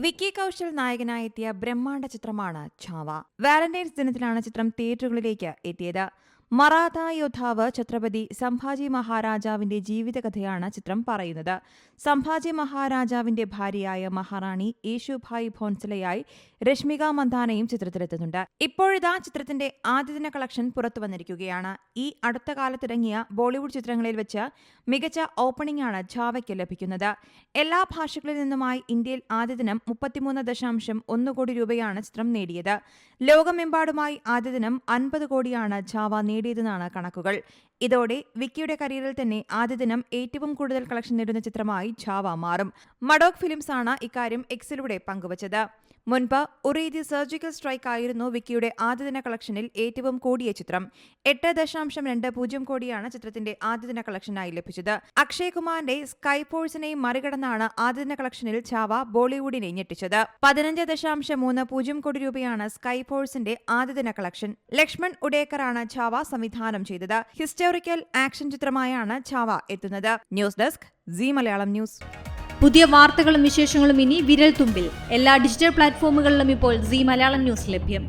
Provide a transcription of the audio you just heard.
വിക്കി കൗശൽ നായകനായെത്തിയ ബ്രഹ്മാണ്ഡ ചിത്രമാണ് ഛാവ. വാലന്റൈൻസ് ദിനത്തിലാണ് ചിത്രം തിയേറ്ററുകളിലേക്ക് എത്തിയത്. മറാഠ യോദ്ധാവ് ഛത്രപതി സംഭാജി മഹാരാജാവിന്റെ ജീവിതകഥയാണ് ചിത്രം പറയുന്നത്. സംഭാജി മഹാരാജാവിന്റെ ഭാര്യയായ മഹാറാണി യേശുഭായ് ഭോൻസലെയായി രശ്മിക മന്ദാനയും ചിത്രത്തിലെത്തുന്നുണ്ട്. ഇപ്പോഴിതാ ചിത്രത്തിന്റെ ആദ്യദിന കളക്ഷൻ പുറത്തുവന്നിരിക്കുകയാണ്. ഈ അടുത്ത കാലത്തിറങ്ങിയ ബോളിവുഡ് ചിത്രങ്ങളിൽ വെച്ച് മികച്ച ഓപ്പണിംഗാണ് ഛാവയ്ക്ക് ലഭിക്കുന്നത്. എല്ലാ ഭാഷകളിൽ നിന്നുമായി ഇന്ത്യയിൽ ആദ്യദിനം 33.1 കോടി രൂപയാണ് ചിത്രം നേടിയത്. ലോകമെമ്പാടുമായി ആദ്യദിനം 50 കോടിയാണ് ഛാവ നേടിയതെന്നാണ് കണക്കുകൾ. ഇതോടെ വിക്കിയുടെ കരിയറിൽ തന്നെ ആദ്യദിനം ഏറ്റവും കൂടുതൽ കളക്ഷൻ നേടുന്ന ചിത്രമായി ഛാവ മാറും. മഡോക് ഫിലിംസ് ആണ് ഇക്കാര്യം എക്സിലൂടെ പങ്കുവച്ചത്. മുൻപ് ഉറി ദി സർജിക്കൽ സ്ട്രൈക്ക് ആയിരുന്നു വിക്കിയുടെ ആദ്യദിന കളക്ഷനിൽ ഏറ്റവും കൂടിയ ചിത്രം. 8.20 കോടിയാണ് ചിത്രത്തിന്റെ ആദ്യദിന കളക്ഷനായി ലഭിച്ചത്. അക്ഷയ് കുമാറിന്റെ സ്കൈ ഫോഴ്സിനെ മറികടന്നാണ് ആദ്യദിന കളക്ഷനിൽ ഛാവ ബോളിവുഡിനെ ഞെട്ടിച്ചത്. 15.30 കോടി രൂപയാണ് സ്കൈ ഫോഴ്സിന്റെ ആദ്യദിന കളക്ഷൻ. ലക്ഷ്മൺ ഉഡേക്കറാണ് ഛാവ സംവിധാനം ചെയ്തത്. ഹിസ്റ്റോറിക്കൽ ആക്ഷൻ ചിത്രമായാണ് ഛാവ എത്തുന്നത്. News desk Zee Malayalam news. പുതിയ വാർത്തകളും വിശേഷങ്ങളും ഇനി വിരൽ തുമ്പിൽ. എല്ലാ ഡിജിറ്റൽ പ്ലാറ്റ്ഫോമുകളിലും ഇപ്പോൾ സീ മലയാളം ന്യൂസ് ലഭ്യം.